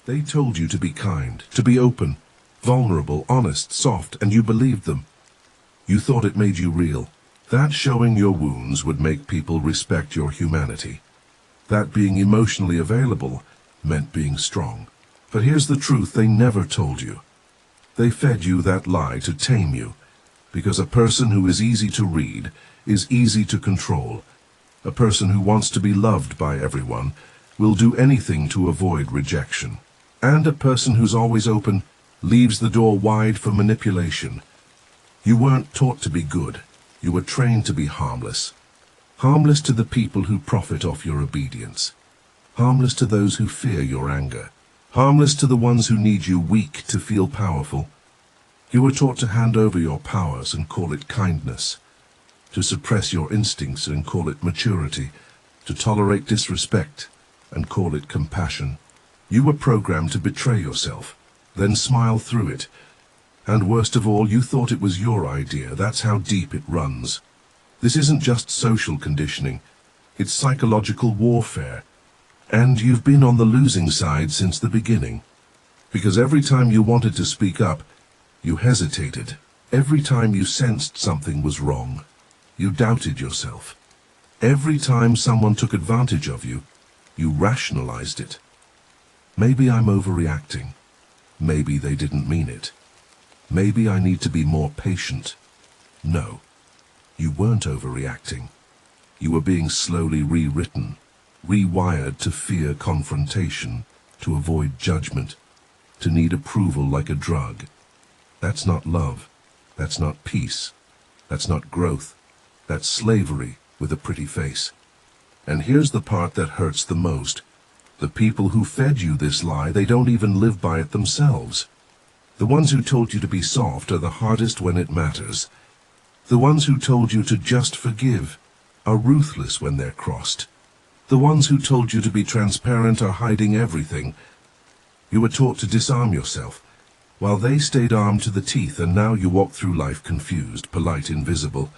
They told you to be kind, to be open, vulnerable, honest, soft, and you believed them. You thought it made you real. That showing your wounds would make people respect your humanity. That being emotionally available meant being strong. But here's the truth they never told you. They fed you that lie to tame you, because a person who is easy to read is easy to control. A person who wants to be loved by everyone will do anything to avoid rejection. And a person who's always open leaves the door wide for manipulation. You weren't taught to be good. You were trained to be harmless. Harmless to the people who profit off your obedience. Harmless to those who fear your anger. Harmless to the ones who need you weak to feel powerful. You were taught to hand over your powers and call it kindness. To suppress your instincts and call it maturity. To tolerate disrespect and call it compassion. You were programmed to betray yourself, then smile through it. And worst of all, you thought it was your idea. That's how deep it runs. This isn't just social conditioning. It's psychological warfare. And you've been on the losing side since the beginning. Because every time you wanted to speak up, you hesitated. Every time you sensed something was wrong, you doubted yourself. Every time someone took advantage of you, you rationalized it. Maybe I'm overreacting. Maybe they didn't mean it. Maybe I need to be more patient. No, you weren't overreacting. You were being slowly rewritten, rewired to fear confrontation, to avoid judgment, to need approval like a drug. That's not love. That's not peace. That's not growth. That's slavery with a pretty face. And here's the part that hurts the most. The people who fed you this lie, they don't even live by it themselves. The ones who told you to be soft are the hardest when it matters. The ones who told you to just forgive are ruthless when they're crossed. The ones who told you to be transparent are hiding everything. You were taught to disarm yourself, while they stayed armed to the teeth, and now you walk through life confused, polite, invisible,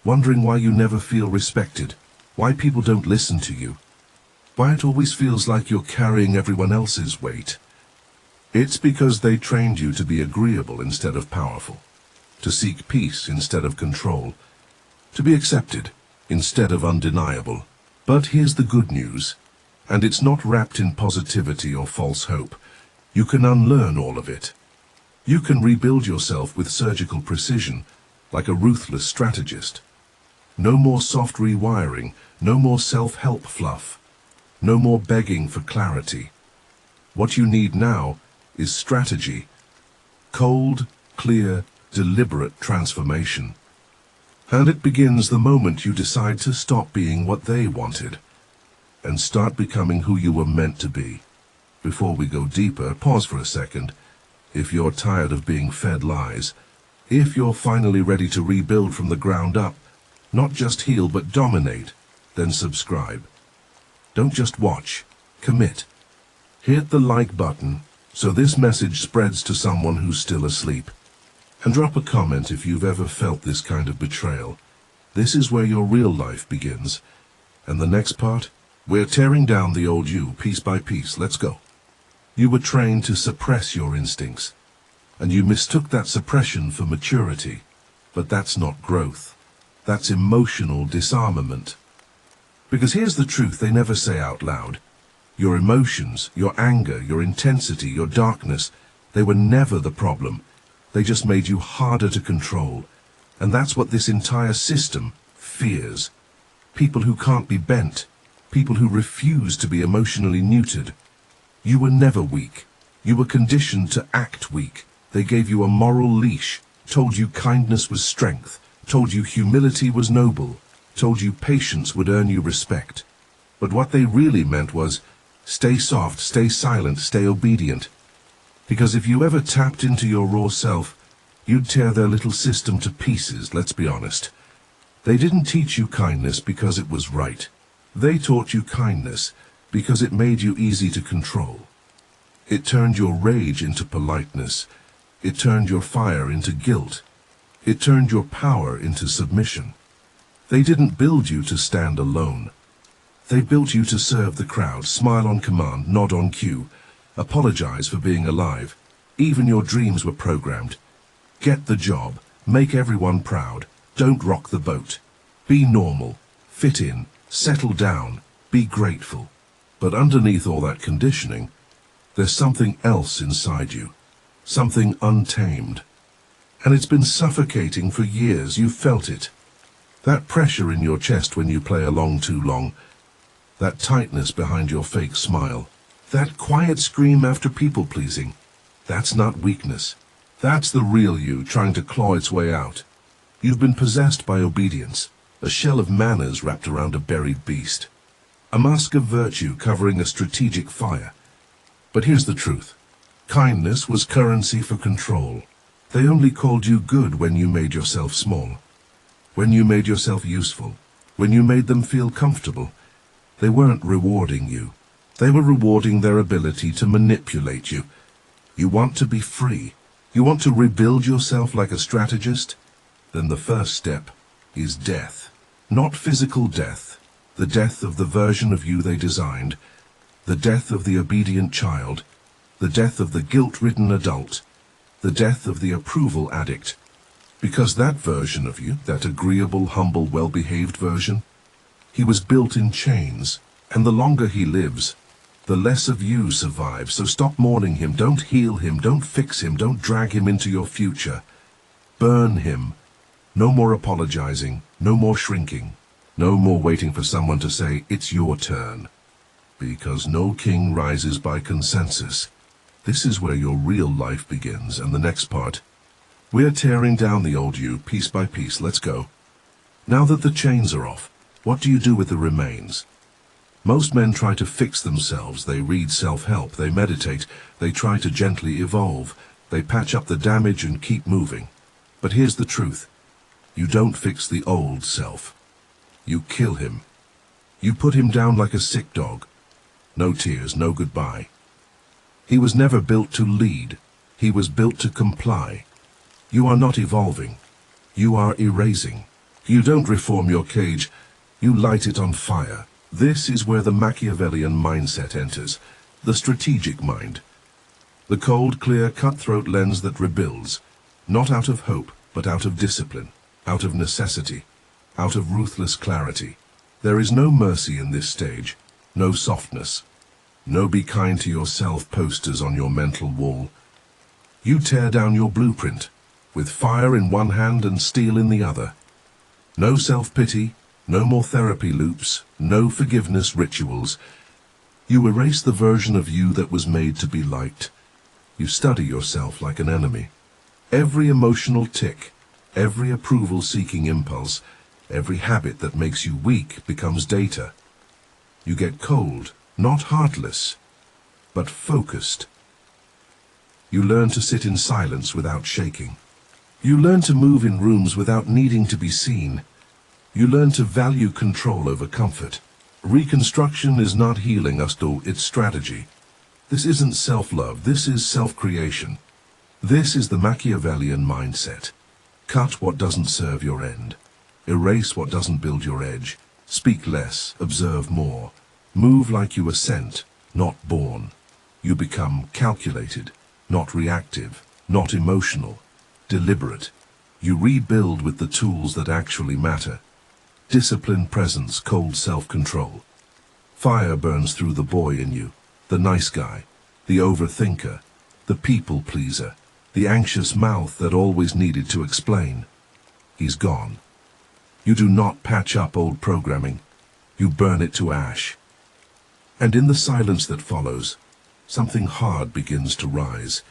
wondering why you never feel respected, why people don't listen to you, why it always feels like you're carrying everyone else's weight. It's because they trained you to be agreeable instead of powerful, to seek peace instead of control, to be accepted instead of undeniable. But here's the good news, and it's not wrapped in positivity or false hope. You can unlearn all of it. You can rebuild yourself with surgical precision, like a ruthless strategist. No more soft rewiring, no more self-help fluff, no more begging for clarity. What you need now is strategy. Cold, clear, deliberate transformation. And it begins the moment you decide to stop being what they wanted and start becoming who you were meant to be. Before we go deeper, pause for a second. If you're tired of being fed lies, if you're finally ready to rebuild from the ground up, not just heal but dominate, then subscribe. Don't just watch, commit. Hit the like button so this message spreads to someone who's still asleep. And drop a comment if you've ever felt this kind of betrayal. This is where your real life begins. And the next part, we're tearing down the old you piece by piece. Let's go. You were trained to suppress your instincts, and you mistook that suppression for maturity. But that's not growth. That's emotional disarmament. Because here's the truth they never say out loud. Your emotions, your anger, your intensity, your darkness, they were never the problem. They just made you harder to control. And that's what this entire system fears. People who can't be bent. People who refuse to be emotionally neutered. You were never weak. You were conditioned to act weak. They gave you a moral leash, told you kindness was strength, told you humility was noble, told you patience would earn you respect. But what they really meant was, stay soft, stay silent, stay obedient. Because if you ever tapped into your raw self, you'd tear their little system to pieces, let's be honest. They didn't teach you kindness because it was right. They taught you kindness because it made you easy to control. It turned your rage into politeness. It turned your fire into guilt. It turned your power into submission. They didn't build you to stand alone. They built you to serve the crowd, smile on command, nod on cue. Apologize for being alive. Even your dreams were programmed. Get the job. Make everyone proud. Don't rock the boat. Be normal. Fit in. Settle down. Be grateful. But underneath all that conditioning, there's something else inside you. Something untamed. And it's been suffocating for years. You've felt it. That pressure in your chest when you play along too long. That tightness behind your fake smile. That quiet scream after people-pleasing. That's not weakness. That's the real you trying to claw its way out. You've been possessed by obedience, a shell of manners wrapped around a buried beast. A mask of virtue covering a strategic fire. But here's the truth. Kindness was currency for control. They only called you good when you made yourself small. When you made yourself useful. When you made them feel comfortable. They weren't rewarding you. They were rewarding their ability to manipulate you. You want to be free. You want to rebuild yourself like a strategist? Then the first step is death. Not physical death. The death of the version of you they designed. The death of the obedient child. The death of the guilt-ridden adult. The death of the approval addict. Because that version of you, that agreeable, humble, well-behaved version, he was built in chains, and the longer he lives, the less of you survives. So stop mourning him, don't heal him, don't fix him, don't drag him into your future. Burn him. No more apologizing, no more shrinking, no more waiting for someone to say, it's your turn. Because no king rises by consensus. This is where your real life begins, and the next part. We're tearing down the old you, piece by piece. Let's go. Now that the chains are off, what do you do with the remains? Most men try to fix themselves. They read self-help, they meditate, they try to gently evolve, they patch up the damage and keep moving. But here's the truth. You don't fix the old self. You kill him. You put him down like a sick dog. No tears, no goodbye. He was never built to lead. He was built to comply. You are not evolving. You are erasing. You don't reform your cage. You light it on fire. This is where the Machiavellian mindset enters. The strategic mind. The cold, clear, cutthroat lens that rebuilds. Not out of hope, but out of discipline. Out of necessity. Out of ruthless clarity. There is no mercy in this stage. No softness. No be kind to yourself posters on your mental wall. You tear down your blueprint, with fire in one hand and steel in the other. No self-pity, no more therapy loops, no forgiveness rituals. You erase the version of you that was made to be liked. You study yourself like an enemy. Every emotional tick, every approval-seeking impulse, every habit that makes you weak becomes data. You get cold, not heartless, but focused. You learn to sit in silence without shaking. You learn to move in rooms without needing to be seen. You learn to value control over comfort. Reconstruction is not healing us, though, it's strategy. This isn't self-love, this is self-creation. This is the Machiavellian mindset. Cut what doesn't serve your end. Erase what doesn't build your edge. Speak less, observe more. Move like you were sent, not born. You become calculated, not reactive, not emotional, deliberate. You rebuild with the tools that actually matter. Discipline, presence, cold self-control. Fire burns through the boy in you, the nice guy, the overthinker, the people-pleaser, the anxious mouth that always needed to explain. He's gone. You do not patch up old programming. You burn it to ash. And in the silence that follows, something hard begins to rise.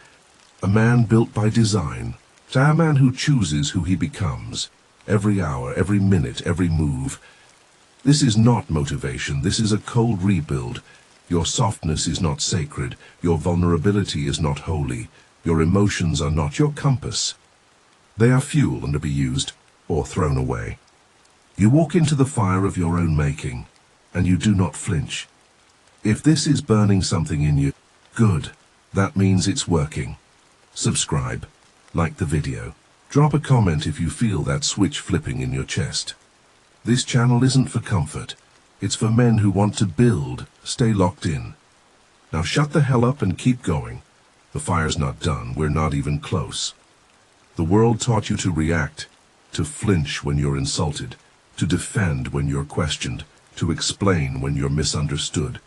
A man built by design, a man who chooses who he becomes, every hour, every minute, every move. This is not motivation, this is a cold rebuild. Your softness is not sacred, your vulnerability is not holy, your emotions are not your compass. They are fuel and to be used, or thrown away. You walk into the fire of your own making, and you do not flinch. If this is burning something in you, good. That means it's working. Subscribe. Like the video. Drop a comment if you feel that switch flipping in your chest. This channel isn't for comfort. It's for men who want to build. Stay locked in. Now shut the hell up and keep going. The fire's not done. We're not even close. The world taught you to react, to flinch when you're insulted, to defend when you're questioned, to explain when you're misunderstood.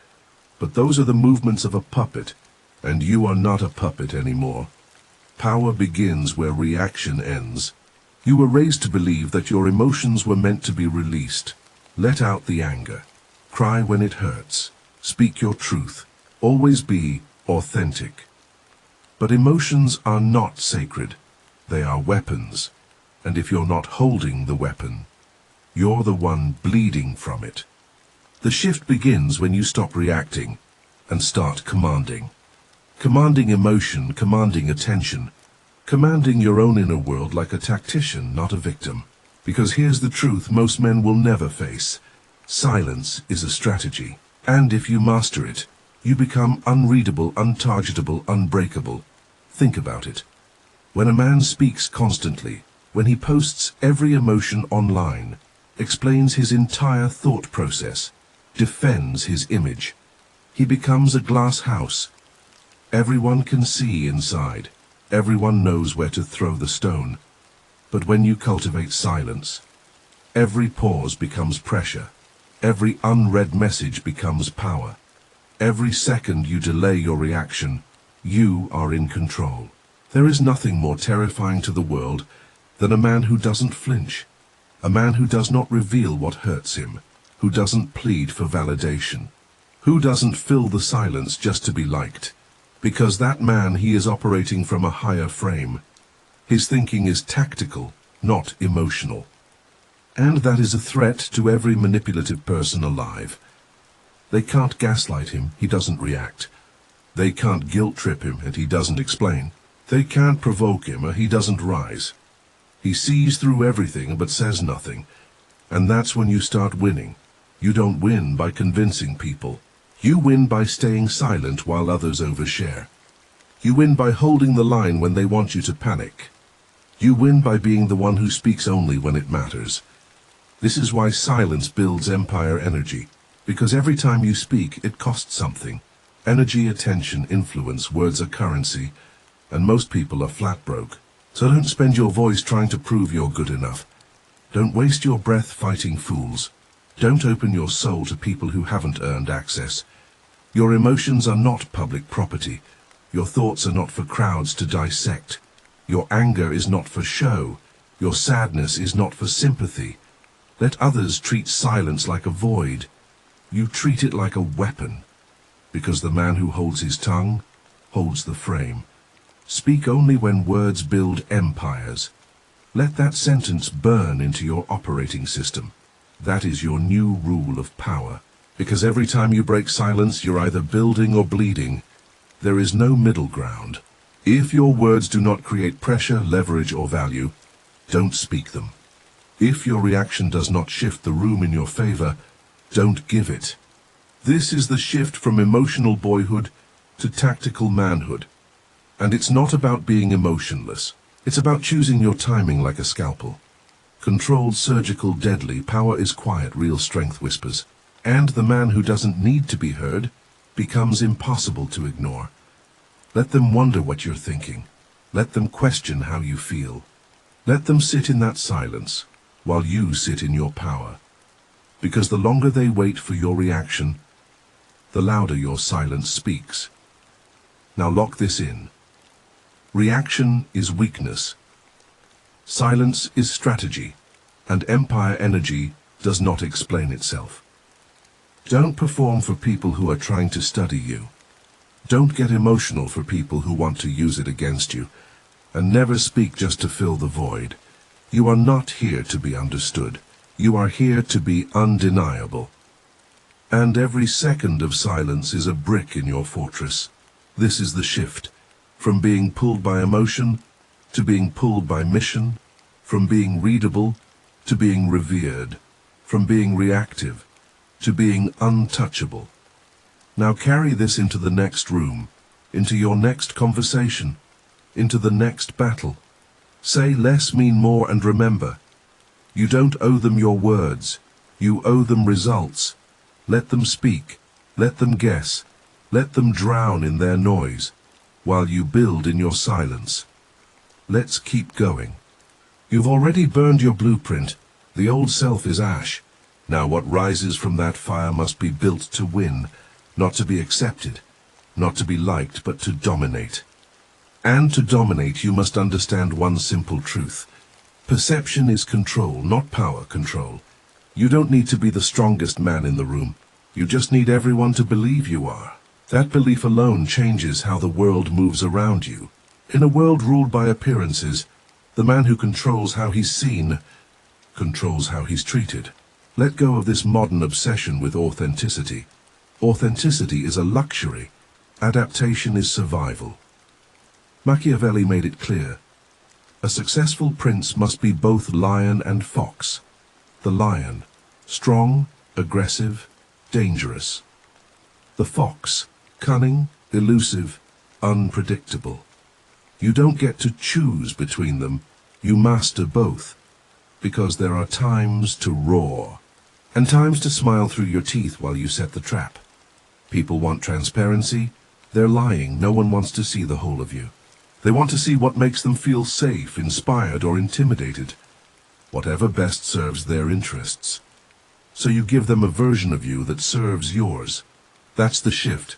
But those are the movements of a puppet, and you are not a puppet anymore. Power begins where reaction ends. You were raised to believe that your emotions were meant to be released. Let out the anger. Cry when it hurts. Speak your truth. Always be authentic. But emotions are not sacred. They are weapons. And if you're not holding the weapon, you're the one bleeding from it. The shift begins when you stop reacting and start commanding. Commanding emotion, commanding attention. Commanding your own inner world like a tactician, not a victim. Because here's the truth most men will never face. Silence is a strategy. And if you master it, you become unreadable, untargetable, unbreakable. Think about it. When a man speaks constantly, when he posts every emotion online, explains his entire thought process, defends his image, he becomes a glass house. Everyone can see inside. Everyone knows where to throw the stone. But when you cultivate silence, every pause becomes pressure. Every unread message becomes power. Every second you delay your reaction, you are in control. There is nothing more terrifying to the world than a man who doesn't flinch, a man who does not reveal what hurts him, who doesn't plead for validation, who doesn't fill the silence just to be liked, because that man, he is operating from a higher frame. His thinking is tactical, not emotional. And that is a threat to every manipulative person alive. They can't gaslight him, he doesn't react. They can't guilt-trip him, and he doesn't explain. They can't provoke him, or he doesn't rise. He sees through everything, but says nothing. And that's when you start winning. You don't win by convincing people. You win by staying silent while others overshare. You win by holding the line when they want you to panic. You win by being the one who speaks only when it matters. This is why silence builds empire energy. Because every time you speak, it costs something. Energy, attention, influence, words are currency. And most people are flat broke. So don't spend your voice trying to prove you're good enough. Don't waste your breath fighting fools. Don't open your soul to people who haven't earned access. Your emotions are not public property. Your thoughts are not for crowds to dissect. Your anger is not for show. Your sadness is not for sympathy. Let others treat silence like a void. You treat it like a weapon. Because the man who holds his tongue holds the frame. Speak only when words build empires. Let that sentence burn into your operating system. That is your new rule of power. Because every time you break silence, you're either building or bleeding. There is no middle ground. If your words do not create pressure, leverage, or value, don't speak them. If your reaction does not shift the room in your favor, don't give it. This is the shift from emotional boyhood to tactical manhood. And it's not about being emotionless. It's about choosing your timing like a scalpel. Controlled, surgical, deadly, power is quiet, real strength whispers. And the man who doesn't need to be heard becomes impossible to ignore. Let them wonder what you're thinking. Let them question how you feel. Let them sit in that silence while you sit in your power. Because the longer they wait for your reaction, the louder your silence speaks. Now lock this in. Reaction is weakness. Silence is strategy, and empire energy does not explain itself. Don't perform for people who are trying to study you. Don't get emotional for people who want to use it against you. And never speak just to fill the void. You are not here to be understood. You are here to be undeniable. And every second of silence is a brick in your fortress. This is the shift. From being pulled by emotion to being pulled by mission. From being readable to being revered. From being reactive to being untouchable. Now carry this into the next room, into your next conversation, into the next battle. Say less, mean more, and remember, you don't owe them your words, you owe them results. Let them speak, let them guess, Let them drown in their noise, while you build in your silence. Let's keep going. You've already burned your blueprint. The old self is ash. Now what rises from that fire must be built to win, not to be accepted, not to be liked, but to dominate. And to dominate, you must understand one simple truth. Perception is control, not power control. You don't need to be the strongest man in the room. You just need everyone to believe you are. That belief alone changes how the world moves around you. In a world ruled by appearances, the man who controls how he's seen controls how he's treated. Let go of this modern obsession with authenticity. Authenticity is a luxury. Adaptation is survival. Machiavelli made it clear. A successful prince must be both lion and fox. The lion, strong, aggressive, dangerous. The fox, cunning, elusive, unpredictable. You don't get to choose between them. You master both. Because there are times to roar, and times to smile through your teeth while you set the trap. People want transparency. They're lying. No one wants to see the whole of you. They want to see what makes them feel safe, inspired, or intimidated. Whatever best serves their interests. So you give them a version of you that serves yours. That's the shift.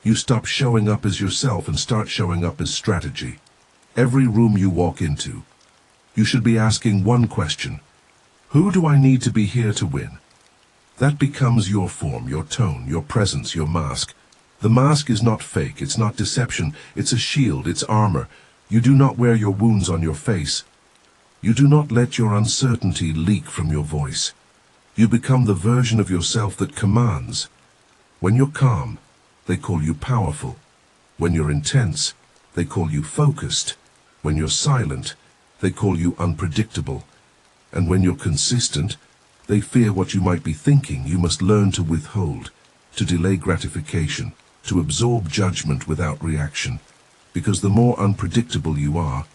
You stop showing up as yourself and start showing up as strategy. Every room you walk into, you should be asking one question. Who do I need to be here to win? That becomes your form, your tone, your presence, your mask. The mask is not fake, it's not deception, it's a shield, it's armor. You do not wear your wounds on your face. You do not let your uncertainty leak from your voice. You become the version of yourself that commands. When you're calm, they call you powerful. When you're intense, they call you focused. When you're silent, they call you unpredictable. And when you're consistent, they fear what you might be thinking. You must learn to withhold, to delay gratification, to absorb judgment without reaction. Because the more unpredictable you are,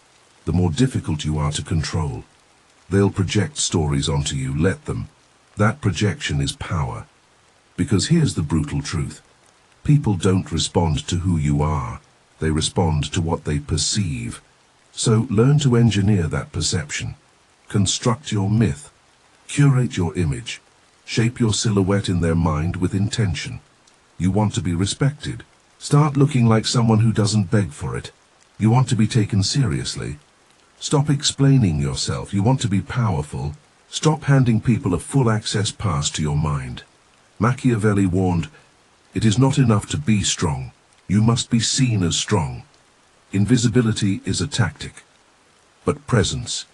the more difficult you are to control. They'll project stories onto you. Let them. That projection is power. Because here's the brutal truth. People don't respond to who you are. They respond to what they perceive. So learn to engineer that perception. Construct your myth. Curate your image. Shape your silhouette in their mind with intention. You want to be respected. Start looking like someone who doesn't beg for it. You want to be taken seriously. Stop explaining yourself. You want to be powerful. Stop handing people a full access pass to your mind. Machiavelli warned, it is not enough to be strong. You must be seen as strong. Invisibility is a tactic. But presence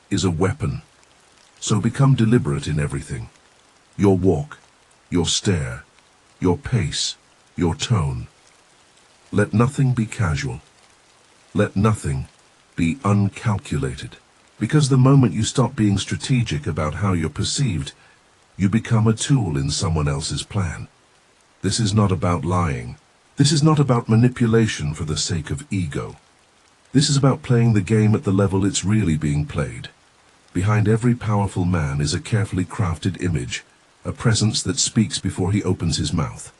is a weapon. So become deliberate in everything. Your walk, your stare, your pace, your tone. Let nothing be casual. Let nothing be uncalculated. Because the moment you stop being strategic about how you're perceived, you become a tool in someone else's plan. This is not about lying. This is not about manipulation for the sake of ego. This is about playing the game at the level it's really being played. Behind every powerful man is a carefully crafted image, a presence that speaks before he opens his mouth,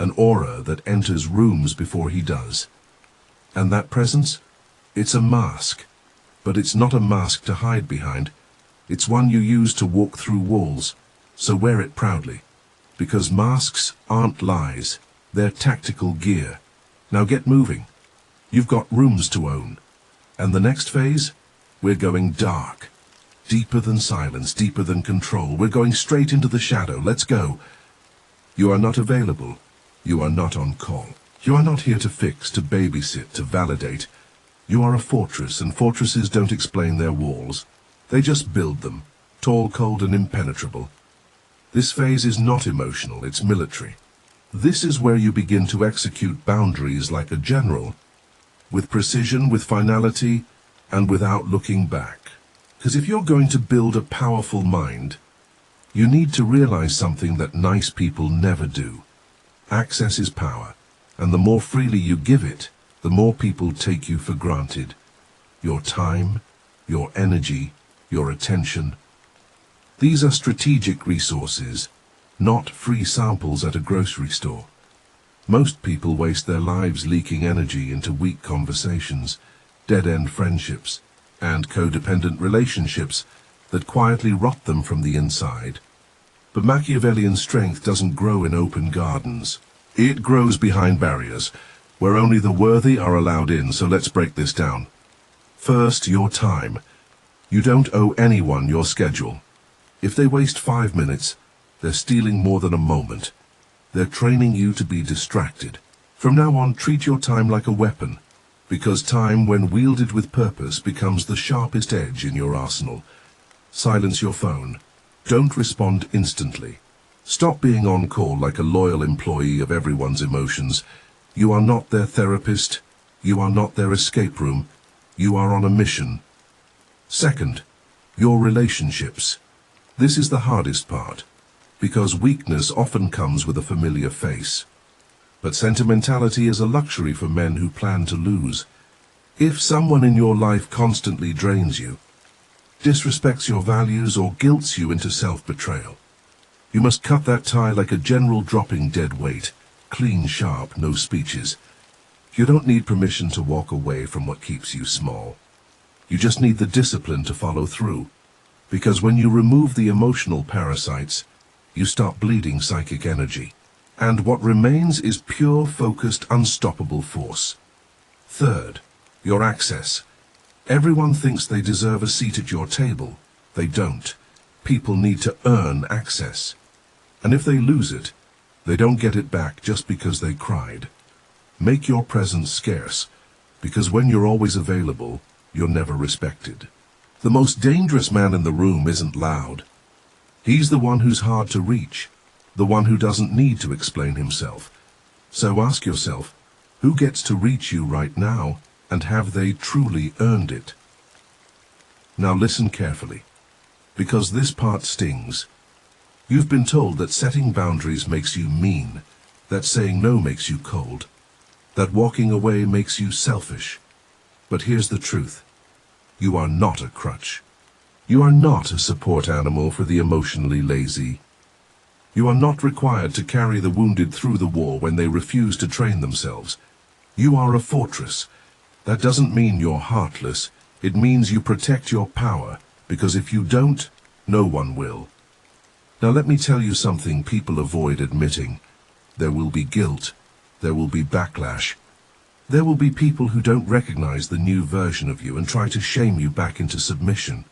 an aura that enters rooms before he does. And that presence? It's a mask. But it's not a mask to hide behind. It's one you use to walk through walls. So wear it proudly. Because masks aren't lies. They're tactical gear. Now get moving. You've got rooms to own. And the next phase? We're going dark. Deeper than silence, deeper than control. We're going straight into the shadow. Let's go. You are not available. You are not on call. You are not here to fix, to babysit, to validate. You are a fortress, and fortresses don't explain their walls. They just build them, tall, cold, and impenetrable. This phase is not emotional, it's military. This is where you begin to execute boundaries like a general, with precision, with finality, and without looking back. Because if you're going to build a powerful mind, you need to realize something that nice people never do. Access is power, and the more freely you give it, the more people take you for granted. Your time, your energy, your attention. These are strategic resources, not free samples at a grocery store. Most people waste their lives leaking energy into weak conversations, dead-end friendships, and codependent relationships that quietly rot them from the inside. But Machiavellian strength doesn't grow in open gardens. It grows behind barriers, where only the worthy are allowed in, so let's break this down. First, your time. You don't owe anyone your schedule. If they waste 5 minutes, they're stealing more than a moment. They're training you to be distracted. From now on, treat your time like a weapon, because time, when wielded with purpose, becomes the sharpest edge in your arsenal. Silence your phone. Don't respond instantly. Stop being on call like a loyal employee of everyone's emotions. You are not their therapist. You are not their escape room. You are on a mission. Second, your relationships. This is the hardest part, because weakness often comes with a familiar face. But sentimentality is a luxury for men who plan to lose. If someone in your life constantly drains you, disrespects your values, or guilts you into self-betrayal, you must cut that tie like a general dropping dead weight, clean sharp, no speeches. You don't need permission to walk away from what keeps you small. You just need the discipline to follow through, because when you remove the emotional parasites, you stop bleeding psychic energy, and what remains is pure, focused, unstoppable force. Third, your access. Everyone thinks they deserve a seat at your table. They don't. People need to earn access. And if they lose it, they don't get it back just because they cried. Make your presence scarce, because when you're always available, you're never respected. The most dangerous man in the room isn't loud. He's the one who's hard to reach, the one who doesn't need to explain himself. So ask yourself, who gets to reach you right now, and have they truly earned it? Now listen carefully, because this part stings. You've been told that setting boundaries makes you mean, that saying no makes you cold, that walking away makes you selfish. But here's the truth. You are not a crutch. You are not a support animal for the emotionally lazy. You are not required to carry the wounded through the war when they refuse to train themselves. You are a fortress. That doesn't mean you're heartless. It means you protect your power, because if you don't, no one will. Now let me tell you something people avoid admitting. There will be guilt. There will be backlash. There will be people who don't recognize the new version of you and try to shame you back into submission.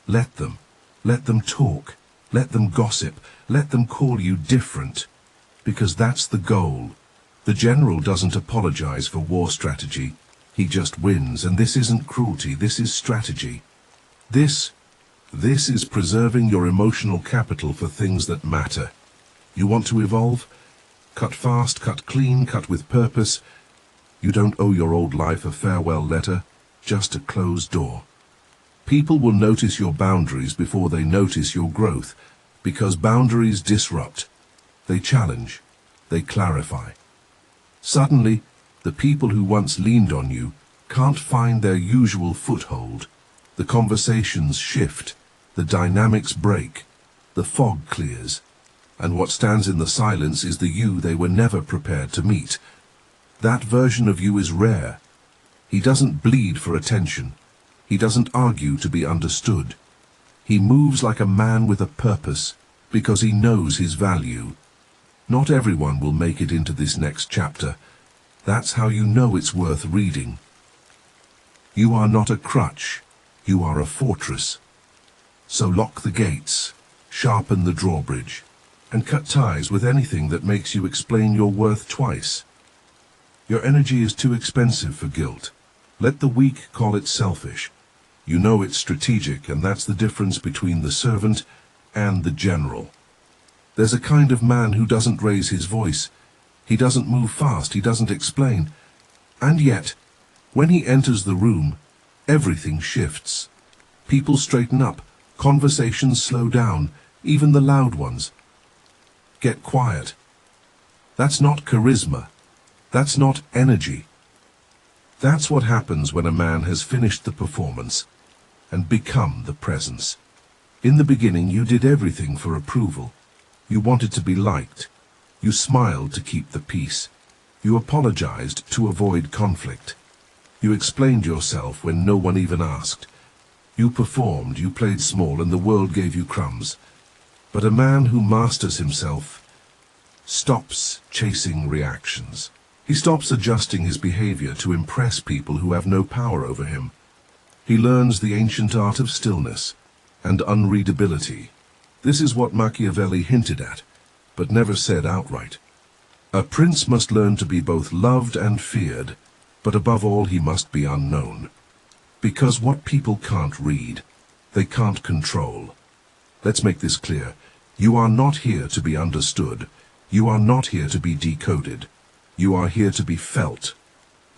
Let them. Let them talk. Let them gossip. Let them call you different. Because that's the goal. The general doesn't apologize for war strategy. He just wins, and this isn't cruelty, this is strategy. This is preserving your emotional capital for things that matter. You want to evolve? Cut fast, cut clean, cut with purpose. You don't owe your old life a farewell letter, just a closed door. People will notice your boundaries before they notice your growth, because boundaries disrupt. They challenge. They clarify. Suddenly, the people who once leaned on you can't find their usual foothold. The conversations shift. The dynamics break. The fog clears. And what stands in the silence is the you they were never prepared to meet. That version of you is rare. He doesn't bleed for attention. He doesn't argue to be understood. He moves like a man with a purpose, because he knows his value. Not everyone will make it into this next chapter. That's how you know it's worth reading. You are not a crutch. You are a fortress. So lock the gates, sharpen the drawbridge, and cut ties with anything that makes you explain your worth twice. Your energy is too expensive for guilt. Let the weak call it selfish. You know it's strategic, and that's the difference between the servant and the general. There's a kind of man who doesn't raise his voice. He doesn't move fast, he doesn't explain. And yet, when he enters the room, everything shifts. People straighten up, conversations slow down, even the loud ones. Get quiet. That's not charisma. That's not energy. That's what happens when a man has finished the performance and become the presence. In the beginning, you did everything for approval. You wanted to be liked. You smiled to keep the peace. You apologized to avoid conflict. You explained yourself when no one even asked. You performed, you played small, and the world gave you crumbs. But a man who masters himself stops chasing reactions. He stops adjusting his behavior to impress people who have no power over him. He learns the ancient art of stillness and unreadability. This is what Machiavelli hinted at, but never said outright. A prince must learn to be both loved and feared, but above all he must be unknown. Because what people can't read, they can't control. Let's make this clear. You are not here to be understood. You are not here to be decoded. You are here to be felt.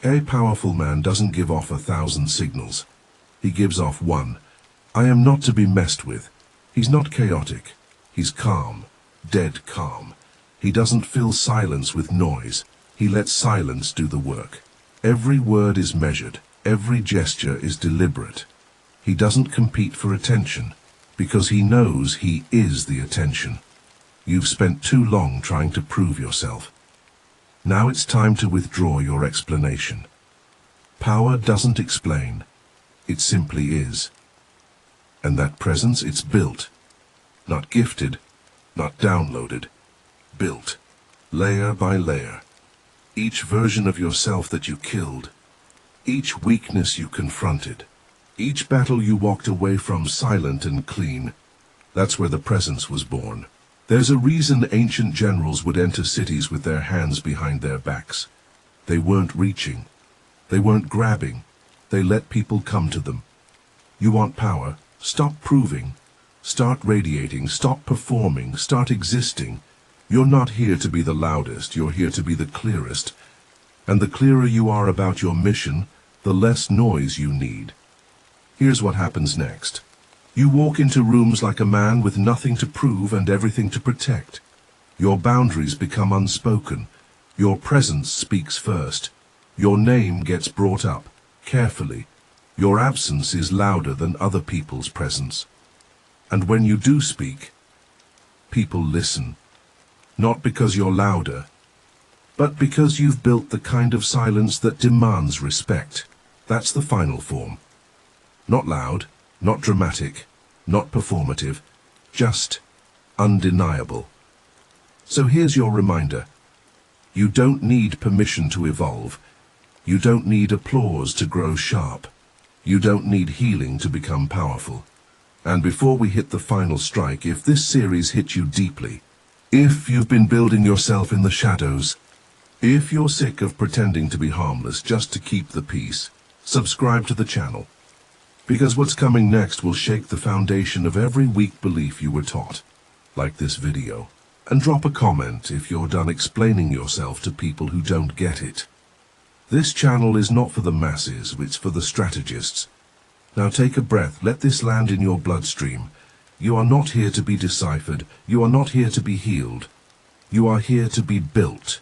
A powerful man doesn't give off 1,000 signals. He gives off one. I am not to be messed with. He's not chaotic. He's calm, dead calm. He doesn't fill silence with noise. He lets silence do the work. Every word is measured. Every gesture is deliberate. He doesn't compete for attention, because he knows he is the attention. You've spent too long trying to prove yourself. Now it's time to withdraw your explanation. Power doesn't explain. It simply is. And that presence, it's built. Not gifted, not downloaded. Built, layer by layer. Each version of yourself that you killed, each weakness you confronted, each battle you walked away from silent and clean, that's where the presence was born. There's a reason ancient generals would enter cities with their hands behind their backs. They weren't reaching. They weren't grabbing. They let people come to them. You want power? Stop proving. Start radiating. Stop performing. Start existing. You're not here to be the loudest. You're here to be the clearest. And the clearer you are about your mission, the less noise you need. Here's what happens next. You walk into rooms like a man with nothing to prove and everything to protect. Your boundaries become unspoken. Your presence speaks first. Your name gets brought up, carefully. Your absence is louder than other people's presence. And when you do speak, people listen. Not because you're louder, but because you've built the kind of silence that demands respect. That's the final form. Not loud, not dramatic, not performative, just undeniable. So here's your reminder. You don't need permission to evolve. You don't need applause to grow sharp. You don't need healing to become powerful. And before we hit the final strike, if this series hit you deeply, if you've been building yourself in the shadows, if you're sick of pretending to be harmless just to keep the peace, subscribe to the channel. Because what's coming next will shake the foundation of every weak belief you were taught. Like this video. And drop a comment if you're done explaining yourself to people who don't get it. This channel is not for the masses, it's for the strategists. Now take a breath, let this land in your bloodstream. You are not here to be deciphered, you are not here to be healed. You are here to be built.